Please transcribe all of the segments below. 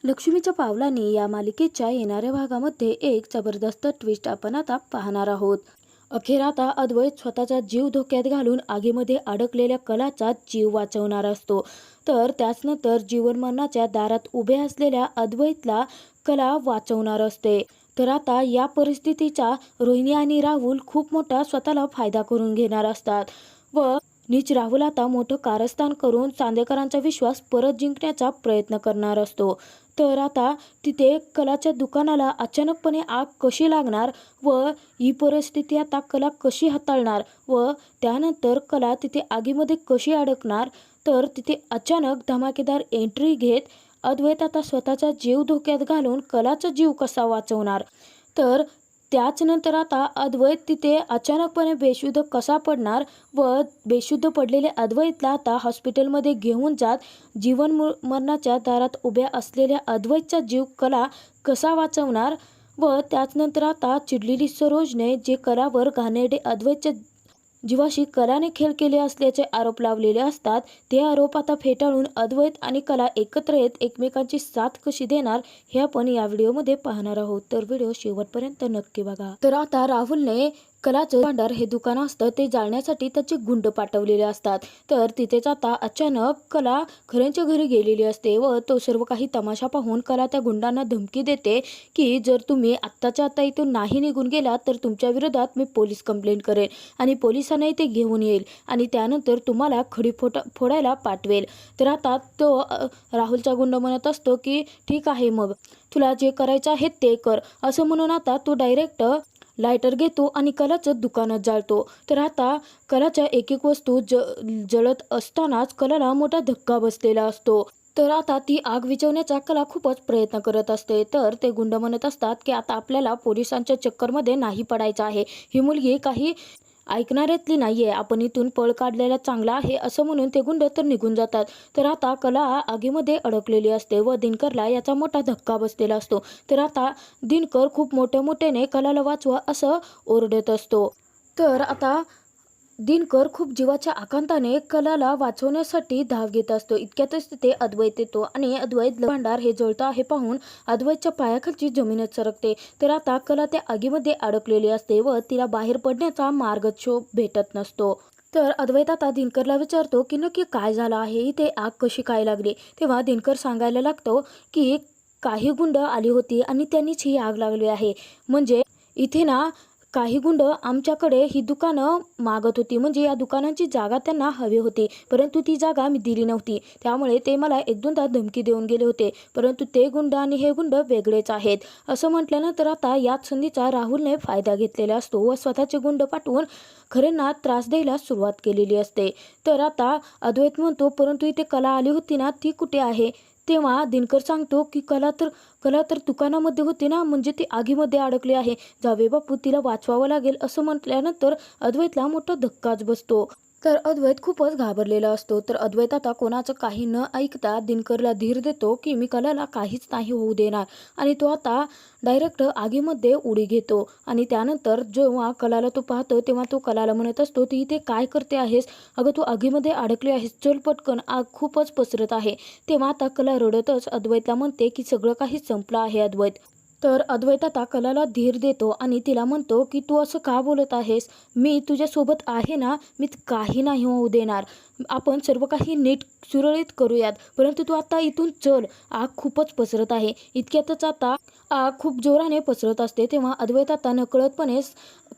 लक्ष्मीच्या पावलांनी या मालिकेच्या येणाऱ्या भागामध्ये एक जबरदस्त ट्विस्ट आपण आता पाहणार आहोत। अखेर आता अद्वैत स्वतःचा जीव धोक्यात घालून आगीमध्ये अडकलेल्या कलाचा जीव वाचवणार असतो। तर त्याचनंतर जीवन मरणाच्या दारात उभे असलेल्या अद्वैतला कला वाचवणार असते। तर आता या परिस्थितीचा रोहिणी आणि राहुल खूप मोठा स्वतःला फायदा करून घेणार असतात व नीच राहुल आता मोठं कारस्थान करून चांदेकरांचा विश्वास परत जिंकण्याचा प्रयत्न करणार असतो। तर आता तिथे कलाच्या दुकानाला अचानकपणे आग कशी लागणार व ही परिस्थिती आता कला कशी हाताळणार व त्यानंतर कला तिथे आगीमध्ये कशी अडकणार, तर तिथे अचानक धमाकेदार एंट्री घेत अद्वैत आता स्वतःचा जीव धोक्यात घालून कलाचा जीव कसा वाचवणार, तर त्याच नंतर आता अद्वैत तिथे अचानकपणे बेशुद्ध कसा पडणार व बेशुद्ध पडलेल्या अद्वैतला आता हॉस्पिटलमध्ये घेऊन जात जीवन मरणाच्या दारात उभ्या असलेल्या अद्वैतचा जीव कला कसा वाचवणार व त्याचनंतर आता चिडलेली सरोजने जे कलावर घाणेरडे अद्वैतच्या जीवाशी कलाने खेळ केले असल्याचे आरोप लावलेले असतात, ते आरोप आता फेटाळून अद्वैत आणि कला एकत्र येत एकमेकांची साथ कशी देणार हे आपण या व्हिडिओमध्ये पाहणार आहोत। तर व्हिडिओ शेवटपर्यंत नक्की बघा। तर आता राहुलने कलाचं भांडार हे दुकान असतं ते जाळण्यासाठी त्याचे गुंड पाठवलेले असतात। तर तिथेच आता अचानक कला खऱ्यांच्या घरी गेलेली असते व तो सर्व काही तमाशा पाहून कला त्या गुंडांना धमकी देते की जर तुम्ही आत्ताच्या आता इथून नाही निघून गेला तर तुमच्या विरोधात मी पोलीस कंप्लेंट करेन आणि पोलिसांनाही ते घेऊन येईल आणि त्यानंतर तुम्हाला खडी फोडायला पाठवेल। तर आता तो राहुलचा गुंड म्हणत असतो की ठीक आहे, मग तुला जे करायचं आहे ते कर, असं म्हणून आता तो डायरेक्ट लायटर घेतो आणि कलाचं दुकानात जाळतो। तर आता कलाच्या एक एक वस्तू जळत असतानाच कलाला मोठा धक्का बसलेला असतो। तर आता ती आग विझवण्याचा कला खूपच प्रयत्न करत असते। तर ते गुंड म्हणत असतात की आता आपल्याला पोलिसांच्या चक्करमध्ये नाही पडायचं आहे, ही मुलगी काही ऐकणाऱ्यातली नाहीये, आपण इथून पळ काढलेला चांगला आहे, असं म्हणून ते गुंड तर निघून जातात। तर आता कला आगीमध्ये अडकलेली असते व दिनकरला याचा मोठा धक्का बसलेला असतो। तर आता दिनकर खूप मोठ्याने कलाला वाचवा असं ओरडत असतो। तर आता दिनकर खूप जीवाच्या आकांताने कलाला वाचवण्यासाठी धाव घेत असतो। इतक्यातच तिथे अद्वैत येतो आणि अद्वैत भांडार हे जळतं आहे पाहून अद्वैतच्या पायाखालची जमीनच सरकते। तर आता कला त्या आगीमध्ये अडकलेली असते व तिला बाहेर पडण्याचा मार्गच भेटत नसतो। तर अद्वैत आता दिनकरला विचारतो की नक्की काय झालं आहे, इथे आग कशी काय लागली। तेव्हा दिनकर सांगायला लागतो की काही गुंड आली होती आणि त्यांनीच ही आग लागली आहे, म्हणजे इथे ना काही गुंड आमच्याकडे ही दुकानं मागत होती, म्हणजे या दुकानांची जागा त्यांना हवी होती, परंतु ती जागा मी दिली नव्हती, त्यामुळे ते मला एक दोनदा धमकी देऊन गेले होते, परंतु ते गुंड आणि हे गुंड वेगळेच आहेत, असं म्हटल्यानंतर आता याच संधीचा राहुलने फायदा घेतलेला असतो व स्वतःचे गुंड पाठवून खऱ्यांना त्रास द्यायला सुरुवात केलेली असते। तर आता अद्वैत म्हणतो परंतु इथे कला आली होती ना, ती कुठे आहे। तेव्हा दिनकर सांगतो की कला तर दुकानामध्ये होती ना, म्हणजे ती आगीमध्ये अडकली आहे, जावे बापू तिला वाचवावं लागेल, असं म्हटल्यानंतर अद्वैतला मोठा धक्काच बसतो। तर अद्वैत खूपच घाबरलेला असतो। तर अद्वैत आता कोणाचं काही न ऐकता दिनकरला धीर देतो की मी कलाला काहीच नाही होऊ देणार आणि तो आता डायरेक्ट आगीमध्ये उडी घेतो आणि त्यानंतर जेव्हा कलाला तो पाहतो तेव्हा तो कलाला म्हणत असतो ती इथे काय करते आहेस, अगं तू आगीमध्ये अडकली आहेस, चल पटकन, आग खूपच पसरत आहे। तेव्हा आता कला रडतच अद्वैतला म्हणते की सगळं काही संपलं आहे अद्वैत। तर अद्वैत आता कलाला धीर देतो आणि तिला म्हणतो की तू असं का बोलत आहेस, मी तुझ्यासोबत आहे ना, मी काही नाही होऊ देणार, आपण सर्व काही नीट सुरळीत करूयात, परंतु तू आता इथून चल, आग खूपच पसरत आहे। इतक्यातच आता आग खूप जोराने पसरत असते। तेव्हा अद्वैत आता नकळतपणे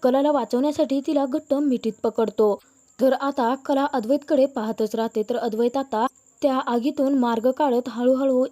कलाला वाचवण्यासाठी तिला घट्ट मिठीत पकडतो। तर आता कला अद्वैतकडे पाहतच राहते। तर अद्वैत आता त्या आगीतून मार्ग काढत हळूहळू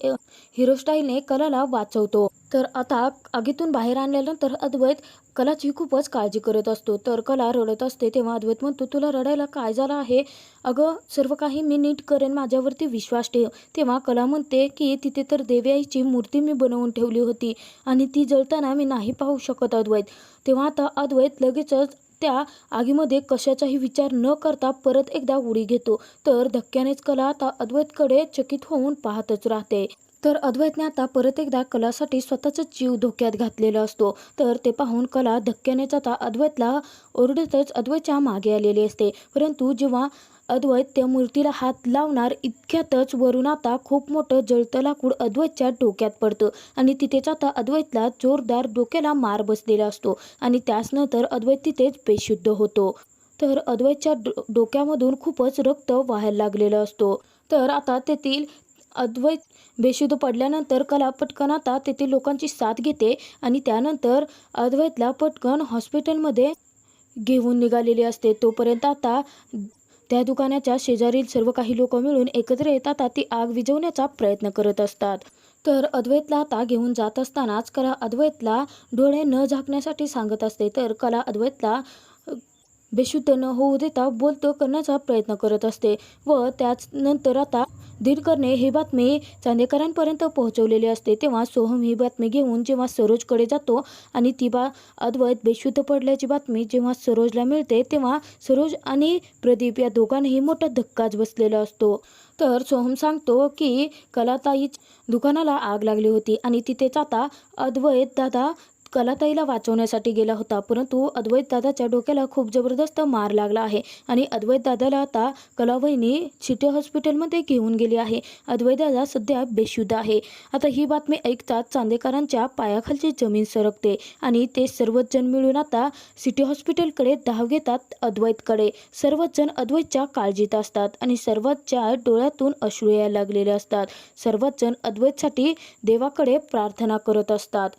हिरो स्टाईलने कलाला वाचवतो। तर आता आगीतून बाहेर आणल्यानंतर अद्वैत कलाची खूपच काळजी करत असतो। तर कला रडत असते तेव्हा अद्वैत म्हणतो तुला रडायला काय झालं आहे, अगं सर्व काही मी नीट करेन, माझ्यावरती विश्वास ठेव। तेव्हा कला म्हणते की तिथे तर देवी आईची मूर्ती मी बनवून ठेवली होती आणि ती जळताना मी नाही पाहू शकत अद्वैत। तेव्हा आता अद्वैत लगेचच त्या आगीमध्ये कशाचाही विचार न करता परत एकदा उडी घेतो। तर धक्क्यानेच कला आता अद्वैतकडे चकित होऊन पाहतच राहते। तर अद्वैतने आता परत एकदा कलासाठी स्वतःचा जीव धोक्यात घातलेला असतो। तर ते पाहून कला धक्क्यानेच आता अद्वैतला ओरडतच अद्वैतच्या मागे आलेली असते, परंतु जेव्हा अद्वैत त्या मूर्तीला हात लावणार इतक्यातच वरून आता खूप मोठं जळतं लाकूड अद्वैतच्या डोक्यात पडतं आणि तिथेच आता अद्वैतला जोरदार डोक्याला मार बसलेला असतो आणि त्यानंतर अद्वैत तिथेच बेशुद्ध होतो. तर अद्वैतच्या डोक्यामधून खूपच रक्त व्हायला लागलेलं असतो. तर आता तेथील अद्वैत बेशुद्ध पडल्यानंतर कला पटकन आता तेथील लोकांची साथ घेते आणि त्यानंतर अद्वैतला पटकन हॉस्पिटलमध्ये घेऊन निघालेली असते. तोपर्यंत आता त्या दुकानाच्या शेजारील सर्व काही लोक मिळून एकत्र येतात, ती आग विझवण्याचा प्रयत्न करत असतात. तर अद्वैतला आता घेऊन जात असतानाच कला अद्वैतला डोळे न झाकण्यासाठी सांगत असते. तर कला अद्वैतला बेशुद्ध न होऊ देता बोलतो करण्याचा प्रयत्न करत असते व त्यानंतर आता दिनकरने ही बातमी चांदेकरांपर्यंत पोहोचवलेली असते. तेव्हा सोहम ही बातमी घेऊन जेव्हा सरोजकडे जातो आणि ती अद्वैत बेशुद्ध पडल्याची बातमी जेव्हा सरोजला मिळते तेव्हा सरोज आणि प्रदीप या दोघांनाही मोठा धक्काच बसलेला असतो. तर सोहम सांगतो की कलाताईच दुकानाला आग लागली होती आणि तिथेच आता अद्वैत दादा कलाताईला वाचवण्यासाठी गेला होता, परंतु अद्वैत दादाच्या डोक्याला खूप जबरदस्त मार लागला आहे आणि अद्वैत दादाला आता कलावहिनी सिटी हॉस्पिटलमध्ये घेऊन गेली आहे. अद्वैत दादा सध्या बेशुद्ध आहे. आता ही बातमी ऐकताच चांदेकरांच्या पायाखालची जमीन सरकते आणि ते सर्वच जण मिळून आता सिटी हॉस्पिटलकडे धाव घेतात अद्वैतकडे. सर्वच जण अद्वैतच्या काळजीत असतात आणि सर्वांच्या डोळ्यातून अश्रू यायला लागलेले असतात. सर्वच जण अद्वैतसाठी देवाकडे प्रार्थना करत असतात.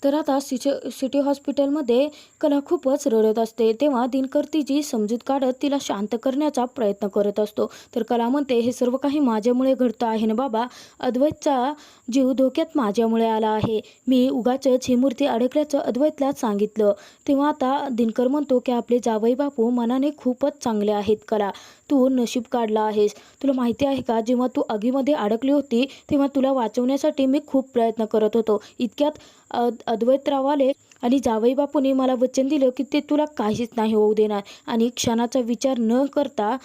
तर आता सिटी हॉस्पिटलमध्ये कला खूपच रडत असते. तेव्हा दिनकर तिची समजूत काढत तिला शांत करण्याचा प्रयत्न करत असतो. तर कला म्हणते, हे सर्व काही माझ्यामुळे घडतं आहे ना बाबा. अद्वैतचा जीव धोक्यात माझ्यामुळे आला आहे. मी उगाचच ही मूर्ती अडकल्याचं अद्वैतला सांगितलं. तेव्हा आता दिनकर म्हणतो की आपले जावई बापू मनाने खूपच चांगले आहेत कला. तू नशीब काढला आहेस. तुला माहिती आहे का, जेव्हा तू आगीमध्ये अडकली होती तेव्हा तुला वाचवण्यासाठी मी खूप प्रयत्न करत होतो. इतक्यात अद्वैतराव आले आणि जावई बापूंनी मला वचन दिलं की ते तुला काहीच नाही होऊ देणार आणि क्षणाचा विचार न करता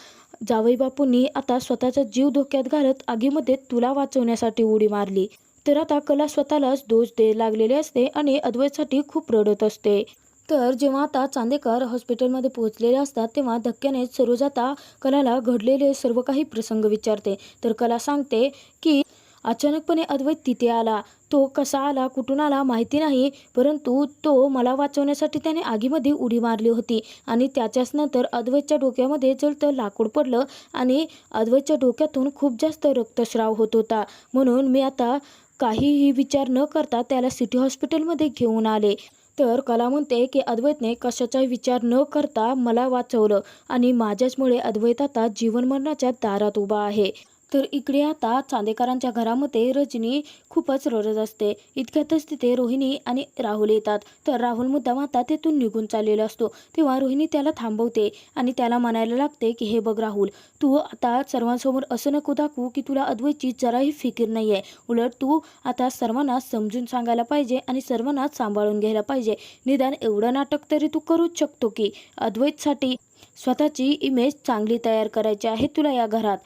जावई बापूंनी आता स्वतःचा जीव धोक्यात घालत आगीमध्ये तुला वाचवण्यासाठी उडी मारली. तर आता कला स्वतःलाच दोष द्यायला लागलेले असते आणि अद्वैतसाठी खूप रडत असते. तर जेव्हा आता चांदेकर हॉस्पिटलमध्ये पोहोचलेले असतात तेव्हा धक्क्याने सरोज आता कलाला घडलेले सर्व काही प्रसंग विचारते. तर कला सांगते की अचानकपणे अद्वैत तिथे आला. तो कसा आला, कुठून आला माहिती नाही, परंतु तो मला वाचवण्यासाठी त्याने आगीमध्ये उडी मारली होती आणि त्याच्याच नंतर अद्वैतच्या डोक्यामध्ये जळतं लाकूड पडलं आणि अद्वैतच्या डोक्यातून खूप जास्त रक्तस्राव होत होता. म्हणून मी आता काहीही विचार न करता त्याला सिटी हॉस्पिटलमध्ये घेऊन आले. तर कला म्हणते की अद्वैतने कशाचाही विचार न करता मला वाचवलं आणि माझ्याचमुळे अद्वैत आता जीवन मरणाच्या दारात उभा आहे. तर इकडे आता चांदेकरांच्या घरामध्ये रजनी खूपच रडत असते. इतक्यातच तिथे रोहिणी आणि राहुल येतात. तर राहुल मुद्दाम आता तेथून निघून चाललेला असतो. तेव्हा रोहिणी त्याला थांबवते आणि त्याला म्हणायला लागते की हे बघ राहुल, तू आता सर्वांसमोर असं नको दाखवू की तुला अद्वैतची जराही फिकीर नाही आहे. उलट तू आता सर्वांना समजून सांगायला पाहिजे आणि सर्वांना सांभाळून घ्यायला पाहिजे. निदान एवढं नाटक तरी तू करूच शकतो की अद्वैतसाठी स्वतःची इमेज चांगली तयार करायची आहे तुला या घरात,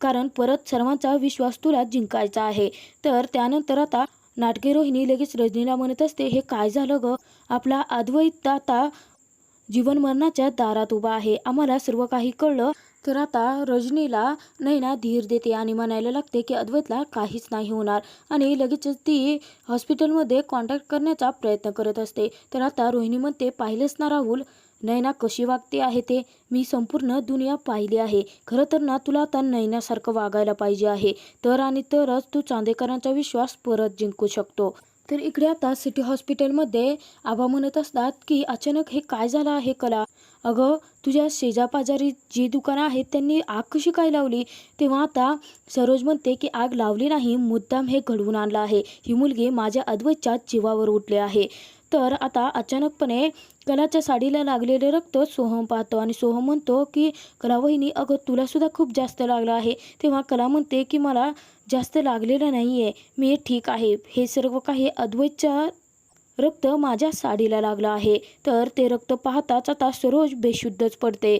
कारण परत सर्वांचा विश्वास तुला जिंकायचा आहे. तर त्यानंतर आता नाटके रोहिणी लगेच रजनीला म्हणत असते, हे काय झालं ग, आपला अद्वैत आता जीवन मरणाच्या दारात उभा आहे, आम्हाला सर्व काही कळलं. तर आता रजनीला नैना धीर देते आणि म्हणायला लागते की अद्वैतला काहीच नाही होणार आणि लगेचच ती हॉस्पिटलमध्ये कॉन्टॅक्ट करण्याचा प्रयत्न करत असते. तर आता रोहिणी म्हणते, पाहिलंच ना राहुल, नैना कशी वागते आहे ते, मी संपूर्ण दुनिया पाहिली आहे. खरं तर ना तुला आता नैनासारखं वागायला पाहिजे आहे, तर आणि तरच तू चांदेकरांचा विश्वास परत जिंकू शकतो. तर इकडे आता सिटी हॉस्पिटलमध्ये आबा म्हणत असतात की अचानक हे काय झालं आहे कला, अगं तुझ्या शेजापाजारी जी दुकानं आहेत त्यांनी आग कशी काय लावली. तेव्हा आता सरोज म्हणते की आग लावली नाही, मुद्दाम हे घडवून आणलं आहे. ही मुलगी माझ्या अद्वैतच्या जीवावर उठली आहे. तर आता अचानकपणे कलाच्या साडीला लागलेले रक्त सोहम पाहतो आणि सोहम म्हणतो की कला वहिनी, अगं तुला सुद्धा खूप जास्त लागलं आहे. तेव्हा कला म्हणते की मला जास्त लागलेलं नाही आहे, मी ठीक आहे. हे सर्व काही अद्वैतच्या रक्त माझ्या साडीला लागलं आहे. तर ते रक्त पाहताच आता सरोज बेशुद्धच पडते.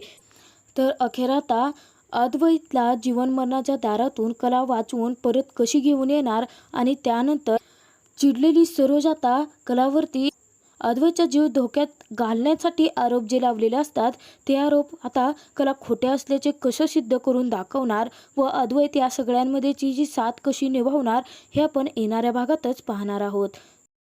तर अखेर आता अद्वैतला जीवन मरणाच्या दारातून कला वाचवून परत कशी घेऊन येणार आणि त्यानंतर चिडलेली सरोज आता कलावरती अद्वैतचा जीव धोक्यात घालण्यासाठी आरोप जे लावलेले असतात ते आरोप आता कला खोटे असल्याचे कसं सिद्ध करून दाखवणार व अद्वैत या सगळ्यांमध्येची जी साथ कशी निभावणार हे आपण येणाऱ्या भागातच पाहणार आहोत।